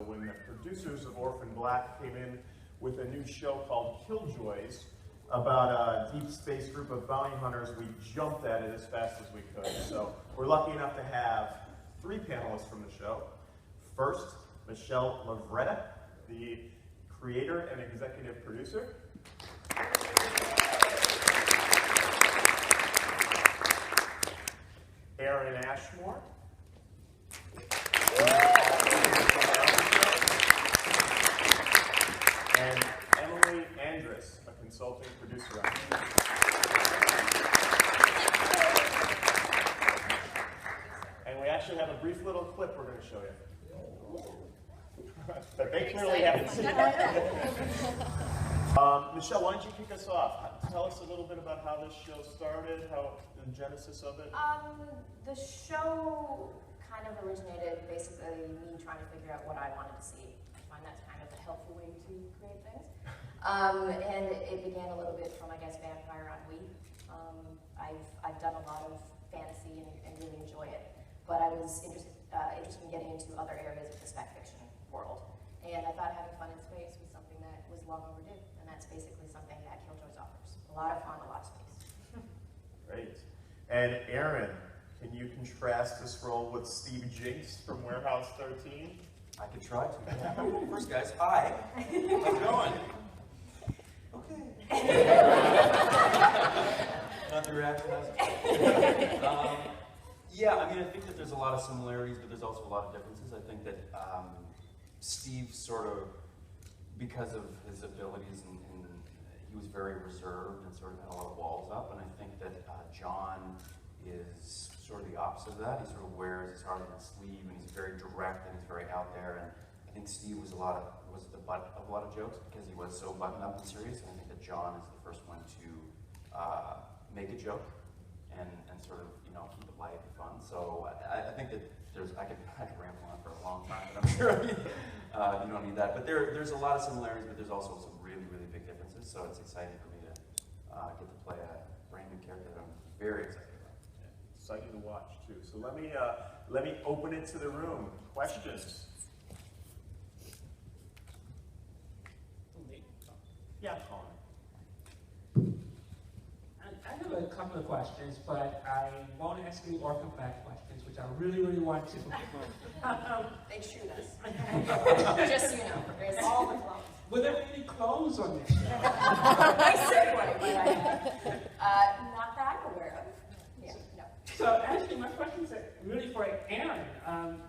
when the producers of Orphan Black came in with a new show called Killjoys about a deep space group of bounty hunters, we jumped at it as fast as we could. So we're lucky enough to have 3 panelists from the show. First, Michelle Lovretta, the creator and executive producer. Aaron Ashmore. And Emily Andras, a consulting producer on the show. And we actually have a brief little clip we're going to show you. But they clearly haven't seen it. Michelle, why don't you kick us off? Tell us a little bit about how this show started, how the genesis of it. The show kind of originated basically me trying to figure out what I wanted to see. I find that's kind of a helpful way to create things. And it began a little bit from, I guess, Vampire on Wii. I've done a lot of fantasy and really enjoy it, but I was interested in getting into other areas of the spec fiction world. And I thought having fun in space was something that was long overdue, and that's basically something that Killjoys offers. A lot of fun, a lot of space. Great. And Aaron, can you contrast this role with Steve Jinks from Warehouse 13? I could try to. Yeah. First, guys, hi. How's it going? Okay. Not the reaction. Yeah, I mean, I think that there's a lot of similarities, but there's also a lot of differences. I think that Steve sort of, because of his abilities, and he was very reserved and sort of had a lot of walls up. And I think that John is sort of the opposite of that. He sort of wears his heart on his sleeve, and he's very direct, and he's very out there. And I think Steve was the butt of a lot of jokes because he was so buttoned up and serious. And I think that John is the first one to make a joke and sort of, you know, keep it light and fun. So I think that I could ramble on for a long time, but I'm sure you don't need that. But there's a lot of similarities, but there's also some really, really big differences. So it's exciting for me to get to play a brand new character that I'm very excited about. Yeah, exciting to watch too. So let me open it to the room. Questions? Yeah, Colin. I have a couple of questions, but I won't ask any Orphan Black questions, which I really, really want to. They shoot us. Just so you know, there's all the clones. Will there be any clones on this show? Nice segue, but not that I'm aware of. Yeah, no. So actually, my question is really for Aaron.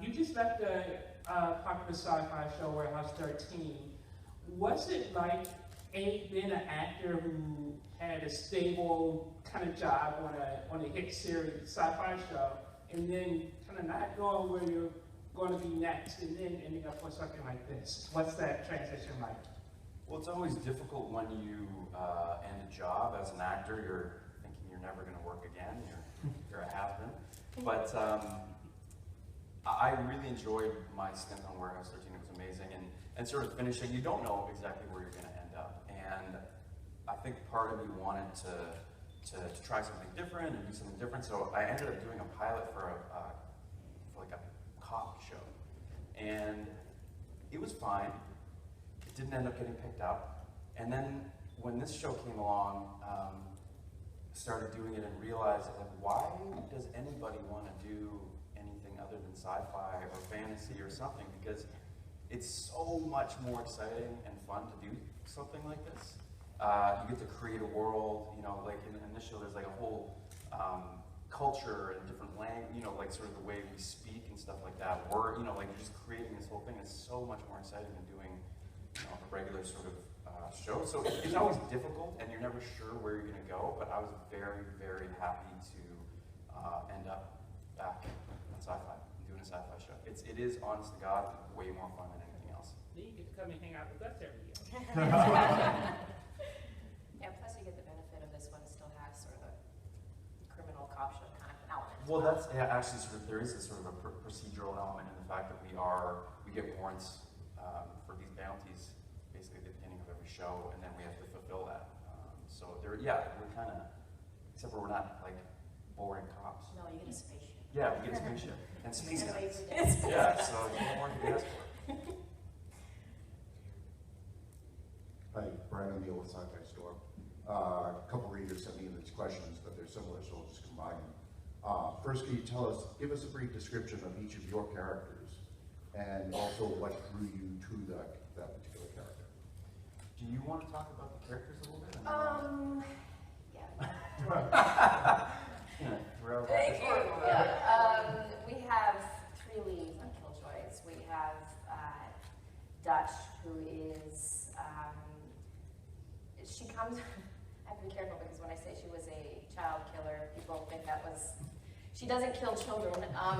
You just left the popular sci-fi show Warehouse 13. What's it like being an actor who had a stable kind of job on a hit series sci-fi show, and then kind of not knowing where you're going to be next, and then ending up with something like this? What's that transition like? Well, it's always difficult when you end a job as an actor. You're thinking you're never going to work again. You're a has-been. But I really enjoyed my stint on Warehouse 13. It was amazing, and sort of finishing. You don't know exactly where you're going to end up, and I think part of me wanted to try something different and do something different. So I ended up doing a pilot for like a cop show, and it was fine. It didn't end up getting picked up, and then when this show came along, started doing it and realized, like, why does anybody want to do anything other than sci-fi or fantasy or something? Because it's so much more exciting and fun to do something like this. You get to create a world, you know, like in this show, there's like a whole culture and different language, you know, like sort of the way we speak and stuff like that. You know, like just creating this whole thing is so much more exciting than doing, you know, a regular sort of show. So it's always difficult, and you're never sure where you're going to go. But I was very, very happy to end up back on Syfy, doing a sci-fi show. It is, honest to God, way more fun than anything else. Then you get to come and hang out with us every year. Yeah, plus you get the benefit of this one still has sort of a criminal cop show kind of element. Well, that's actually sort of, there is a sort of a procedural element in the fact that we get warrants for these bounties basically at the beginning of every show, and then we have to fulfill that. So we're kind of, except for we're not like boring cops. No, you get a spaceship. Yeah, we get a spaceship and space guns. It's Yeah, so you know more to ask for. Brandon Neal with Syfy Store. A couple readers sent me in these questions, but they're similar, so I'll just combine them. First, can you give us a brief description of each of your characters, and also what drew you to that particular character? Do you want to talk about the characters a little bit? Yeah. Thank you. We have 3 leads on Killjoys. We have Dutch, who is, she comes, I have to be careful because when I say she was a child killer, people think that was, she doesn't kill children.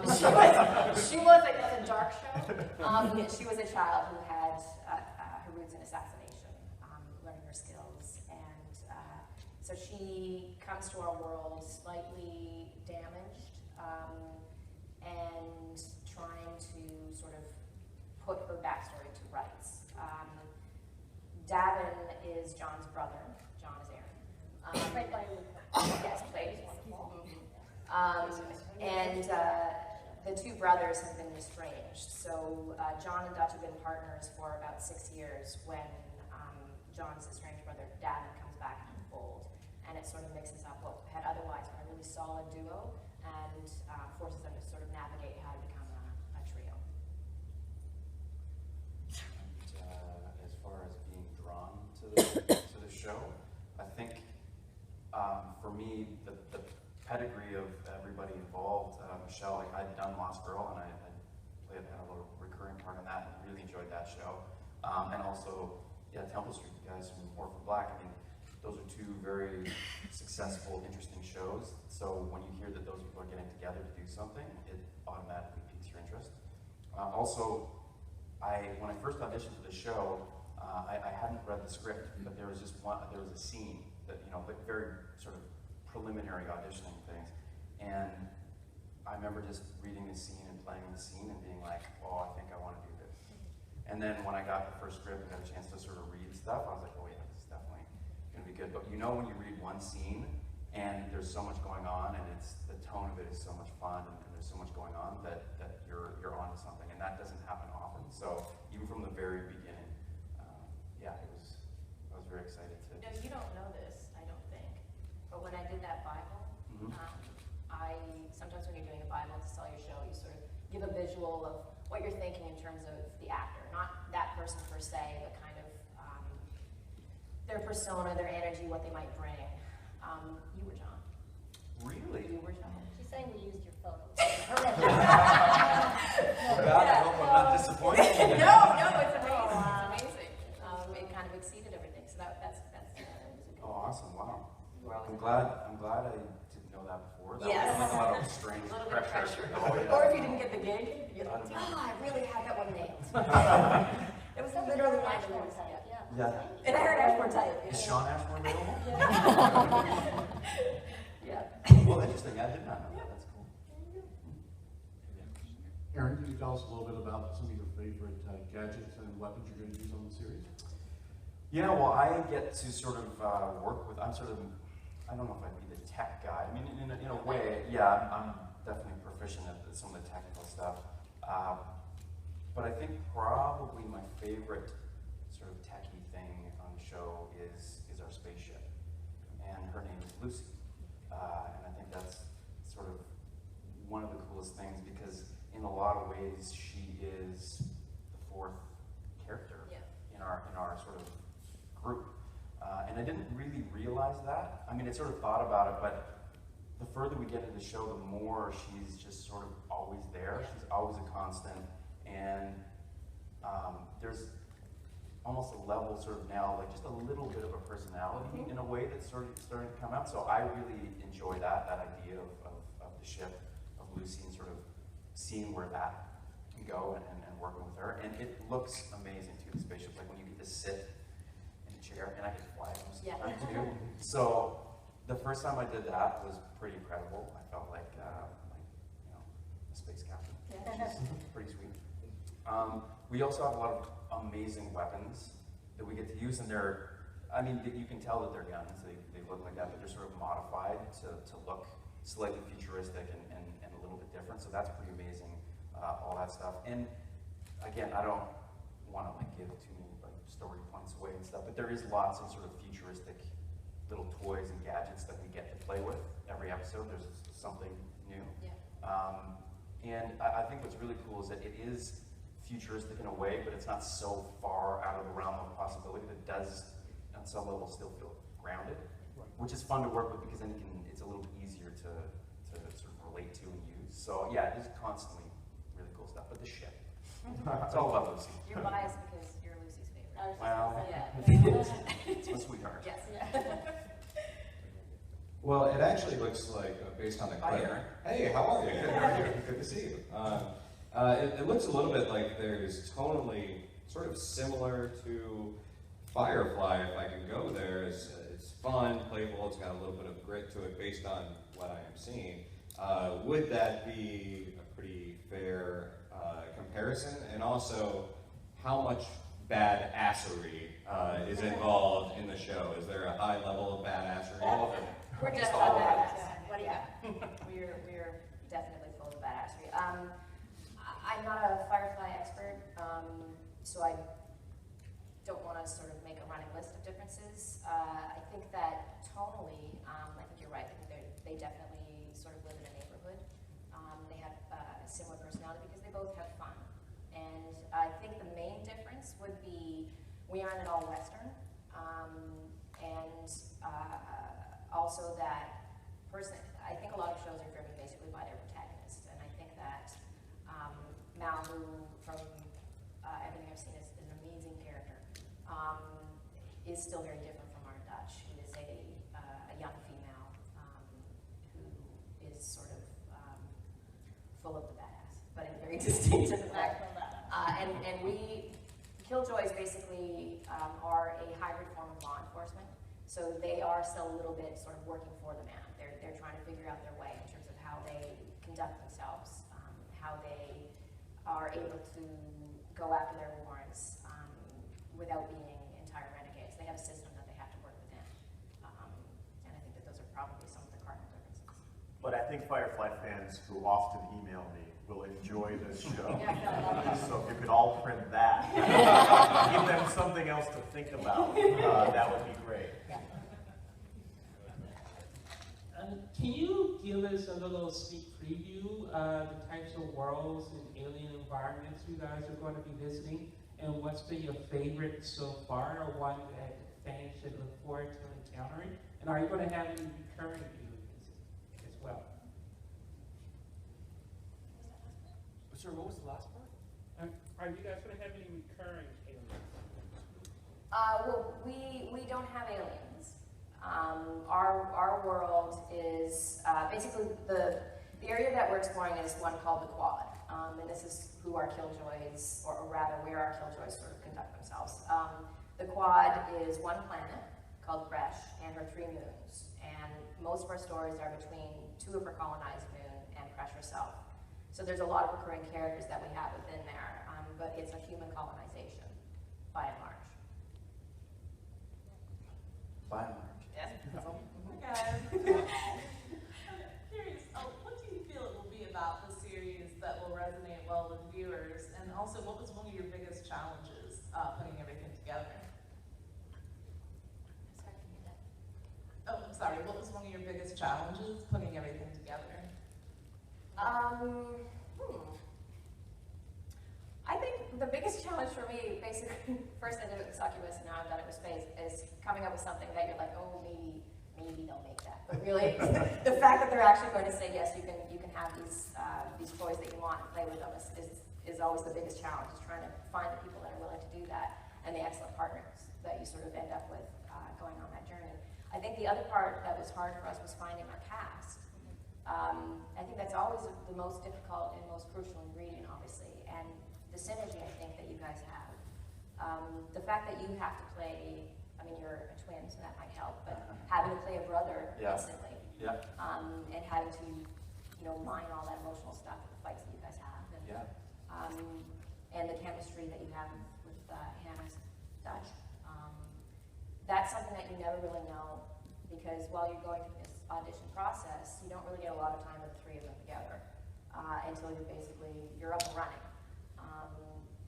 She was a dark show. She was a child who had her roots in assassination, learning her skills, and so she comes to our world slightly damaged and trying to sort of put her backstory to rights. Davin is John's brother. John is Aaron. Played by Yes, played. And the 2 brothers have been estranged. So John and Dutch have been partners for about 6 years when John's estranged brother Davin comes back into the fold. And it sort of mixes up what had otherwise been a really solid duo and forces them to sort of navigate how to become a trio. And as far as being drawn to the show, I think for me, the pedigree of everybody involved, Michelle, I'd done Lost Girl, and I had a little recurring part in that, and really enjoyed that show. And also, Temple Street, the guys from Orphan Black. I mean, those are 2 very successful, interesting shows. So when you hear that those people are getting together to do something, it automatically piques your interest. Also, when I first auditioned for the show, I hadn't read the script, but there was a scene that, like very sort of preliminary auditioning things. And I remember just reading the scene and playing the scene and being like, oh, I think I want to do this. And then when I got the first script and got a chance to sort of read stuff, I was like, oh yeah, this is definitely going to be good. But when you read one scene and there's so much going on and the tone of it is so much fun and there's so much going on that you're onto something, and that doesn't happen often. So even from the very beginning, I was very excited to. No, you don't know this, I don't think. But when I did that Bible, sometimes when you're doing a Bible to sell your show, you sort of give a visual of what you're thinking in terms of the actor, not that person per se, but kind of their persona, their energy, what they might bring. You were John. Really? You were John. She's saying we used your photos. God, I hope I'm not disappointed. No, it's amazing. It's amazing. It kind of exceeded everything. So that's Oh, awesome! Wow. I'm glad I didn't know that before. That Yes. was like a lot of strange a little bit of pressure. pressure. Oh, yeah. Or if you didn't get the gig, you're like, I really had that one nailed. It was literally my Ashmore choice. type, yeah. Yeah. And I heard Ashmore type. Is Sean Ashmore available? Yeah. Well, interesting. I did not know that. That's cool. Aaron, can you tell us a little bit about some of your favorite gadgets and weapons you're going to use on the series? Yeah, well, I get to sort of work with, I don't know if I'd be the tech guy. I mean, in a way, yeah, I'm definitely proficient at some of the technical stuff. But I think probably my favorite sort of techie thing on the show is our spaceship. And her name is Lucy. And I think that's sort of one of the coolest things because in a lot of ways she is the 4th character in our sort of group. And I didn't really realize that. I mean, I sort of thought about it, but the further we get into the show, the more she's just sort of always there. She's always a constant. And there's almost a level sort of now, like just a little bit of a personality in a way that's sort of starting to come out. So I really enjoy that idea of the ship, of Lucy, and sort of seeing where that can go and working with her. And it looks amazing too, the spaceship, like when you get to sit in a chair, and I can fly most of the time too. So the first time I did that was pretty incredible. I felt like a space captain. Pretty sweet. We also have a lot of amazing weapons that we get to use, and you can tell that they're guns. They look like that, but they're sort of modified to look slightly futuristic and a little bit different. So that's pretty amazing. All that stuff. And again, I don't want to give too many story points away and stuff. But there is lots of sort of futuristic little toys and gadgets that we get to play with every episode. There's something new. Yeah. And I think what's really cool is that it is futuristic in a way, but it's not so far out of the realm of possibility that it does, on some level, still feel grounded, which is fun to work with because then it's a little bit easier to sort of relate to and use. So yeah, it is constantly really cool stuff. But the ship, it's all about Lucy. You're biased because you're Lucy's favorite. Well, Yeah. it's my sweetheart. Yes. Well, it actually looks like, based on the Hi, clip. Aaron. Hey, how are you? Good, how are you? Good to see you. It looks a little bit like there's tonally sort of similar to Firefly, if I can go there. It's fun, playful, it's got a little bit of grit to it based on what I am seeing. Would that be a pretty fair comparison? And also, how much badassery is involved in the show? Is there a high level of badassery? All of it. We're Just definitely all of it. badass. What do you got? We're definitely full of badassery. I'm not a Firefly expert, so I don't want to sort of make a running list of differences. I think that tonally, I think you're right. I think they definitely sort of live in a neighborhood. They have a similar personality because they both have fun. And I think the main difference would be we aren't at all Western, and also that I think a lot of shows are driven basically by their protagonists, and I think that Mal, who from everything I've seen is an amazing character, is still very different from our Dutch, who is a young female who is sort of full of the badass, but in a very distinctive way. And we, Killjoys basically are a hybrid form of law enforcement. So they are still a little bit sort of working for the man. They're trying to figure out their way in terms of how they conduct themselves, how they are able to go after their warrants without being entire renegades. They have a system that they have to work within. And I think that those are probably some of the cardinal differences. But I think Firefly fans who often email me will enjoy this show. So if you could all print that, give them something else to think about, that would be great. Can you give us a little sneak preview of the types of worlds and alien environments you guys are going to be visiting, and what's been your favorite so far, or one that fans should look forward to encountering? And are you going to have any recurring aliens as well? Sorry, what was the last part? Are you guys going to have any recurring aliens? Well, we don't have aliens. Our world is basically the area that we're exploring is one called the Quad, and this is who our Killjoys, or rather where our Killjoys sort of conduct themselves. The Quad is one planet called Bresh and her 3 moons, and most of our stories are between 2 of her colonized moon and Bresh herself. So there's a lot of recurring characters that we have within there, but it's a human colonization, by and large. By and large. Yes. Hi guys. Curious, what do you feel it will be about the series that will resonate well with viewers? And also, what was one of your biggest challenges putting everything together? Oh, I'm sorry. What was one of your biggest challenges putting everything together? I think the biggest challenge for me, basically, first I did it with Succubus, and now I've done it with Space, is coming up with something that you're like, oh, maybe they'll make that. But really, the fact that they're actually going to say, yes, you can have these toys that you want and play with them is always the biggest challenge, is trying to find the people that are willing to do that, and the excellent partners that you sort of end up with going on that journey. I think the other part that was hard for us was finding our cast. I think that's always the most difficult and most crucial ingredient, obviously, and the synergy I think that you guys have. The fact that you have to play, I mean, you're a twin, so that might help, but having to play a brother instantly, and having to, mine all that emotional stuff, the fights that you guys have, and the chemistry that you have with Hannah's Dutch. That's something that you never really know, because while you're going through this audition process, you don't really get a lot of time with the 3 of them together until you're up and running.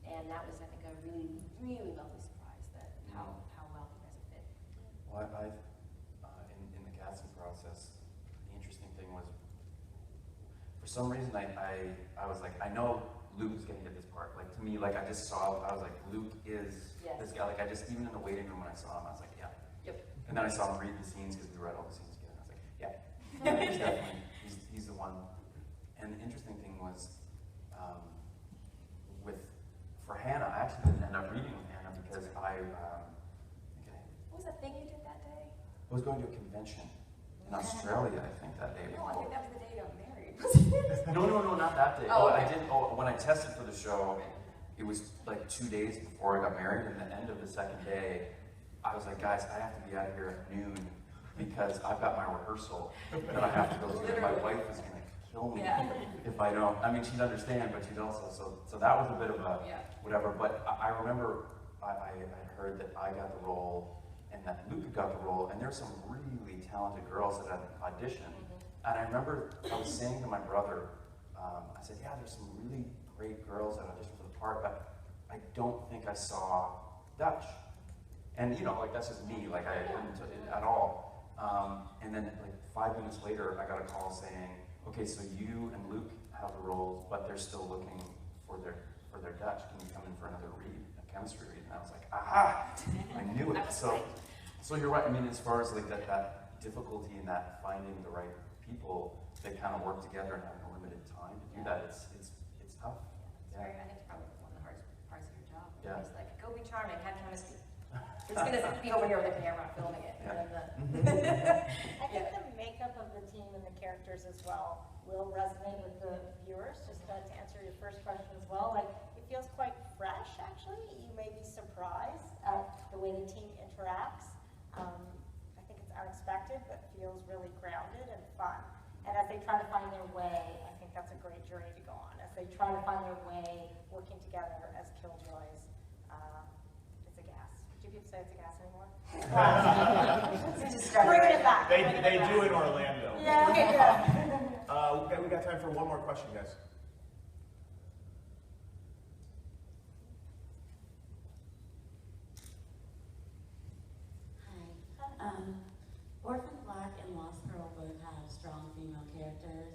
And that was, I think, a really, really lovely surprise that in the casting process, the interesting thing was, for some reason, I was like, I know Luke is gonna get this part. Like, to me, like, I just saw, I was like, Luke is this guy. Like, I just, even in the waiting room when I saw him, I was like, yeah. Yep. And then I saw him read the scenes, because we read all the scenes together. I was like, yeah, he's definitely, he's the one. And the interesting thing was, for Hannah, I actually didn't end up reading with Hannah because What was that thing you did that day? I was going to a convention in Australia, I think, that day. No, I think that was the day you got married. No, not that day. Oh, okay. I did. Oh, when I tested for the show, it was like 2 days before I got married, and the end of the second day, I was like, guys, I have to be out of here at noon because I've got my rehearsal that I have to go to. My wife is gonna kill me if I don't. I mean, she'd understand, but she'd also so that was a bit of a whatever. But I remember I had heard that I got the role and that Luca got the role, and there's some really talented girls that had auditioned. And I remember I was saying to my brother, I said, yeah, there's some really great girls that auditioned for the part, but I don't think I saw Dutch. And you know, like that's just me, like I didn't at all. And then like 5 minutes later, I got a call saying, okay, so you and Luke have the roles, but they're still looking for their Dutch. Can you come in for another read, a chemistry read? And I was like, aha, I knew it. So you're right. I mean, as far as like that difficulty in that finding the right people that kind of work together and having a limited time to do that, it's tough. I think it's probably one of the hardest parts of your job. Yeah. It's like, go be charming, have chemistry. It's gonna be over here with the camera filming it. Yeah. And then I think the makeup of the team and the characters as well will resonate with the viewers. Just to answer your first question as well, like it feels quite fresh actually. You may be surprised at the way the team interacts. I think it's unexpected, but feels really grounded and fun. And as they try to find their way, I think that's a great journey to go on. As they try to find their way working together as Killjoys, it's a gas. Do people say it's a gas anymore? Bring it back. They do in Orlando. Yeah. We got time for one more question, guys. Hi. Orphan Black and Lost Girl both have strong female characters,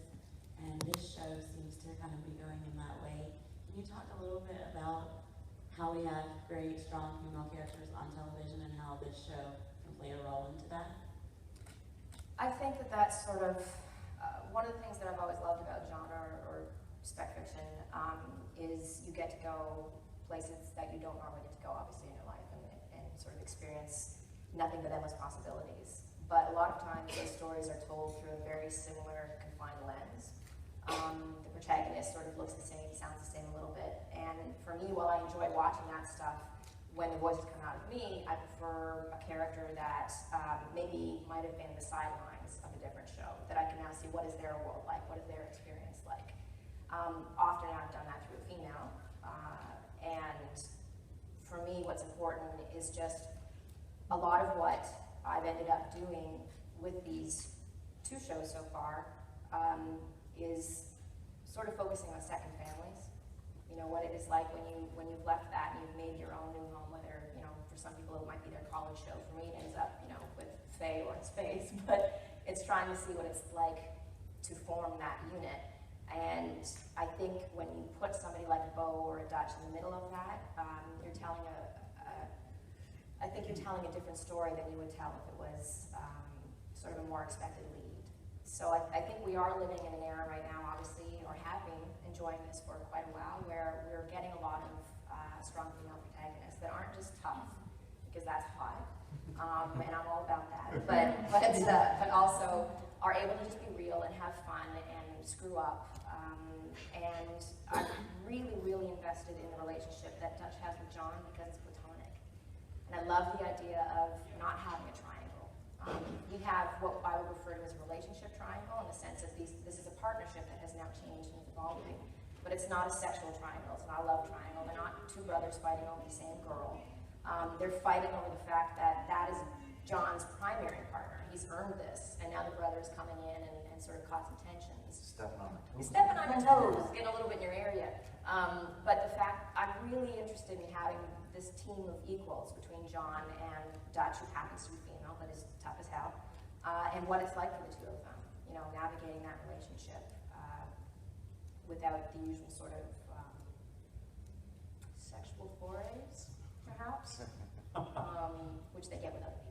and this show seems to kind of be going in that way. Can you talk a little bit about how we have great, strong female characters on television and how this show can play a role into that? I think that that's sort of one of the things that I've always loved about genre or spec fiction is you get to go places that you don't normally get to go, obviously, in your life and sort of experience nothing but endless possibilities. But a lot of times those stories are told through a very similar, confined lens. The protagonist sort of looks the same, sounds the same a little bit. And for me, while I enjoy watching that stuff, when the voices come out of me, I prefer a character that maybe might have been the sidelines of a different show, that I can now see what is their world like, what is their experience like. Often I've done that through a female, and for me what's important is just a lot of what I've ended up doing with these two shows so far is sort of focusing on second families. You know, what it is like when you've left that and you've made your own new home, whether, you know, for some people it might be their college show. For me it ends up, you know, with Faye or Space, but it's trying to see what it's like to form that unit. And I think when you put somebody like a Bo or a Dutch in the middle of that, you're telling I think you're telling a different story than you would tell if it was sort of a more expected lead. So I think we are living in an era right now, obviously, or have been enjoying this for quite a while, where we're getting a lot of strong female protagonists that aren't just tough, because that's hot, and I'm all about that, but also are able to just be real and have fun and screw up. And I'm really, really invested in the relationship that Dutch has with John because it's platonic. And I love the idea of not having a triangle. We have what I would refer to as a relationship triangle in the sense that this is a partnership that has now changed and is evolving. But it's not a sexual triangle, it's not a love triangle. They're not two brothers fighting over the same girl. They're fighting over the fact that that is John's primary partner. He's earned this, and now the brother is coming in and sort of causing tensions. Stepping on my toes. He's stepping on your toes, getting a little bit in your area. But the fact, I'm really interested in having this team of equals between John and Dutch, who happens to be female, but is and what it's like for the two of them, you know, navigating that relationship without the usual sort of sexual forays, perhaps, which they get with other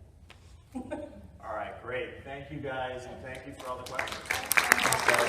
people. All right, great. Thank you guys, and thank you for all the questions.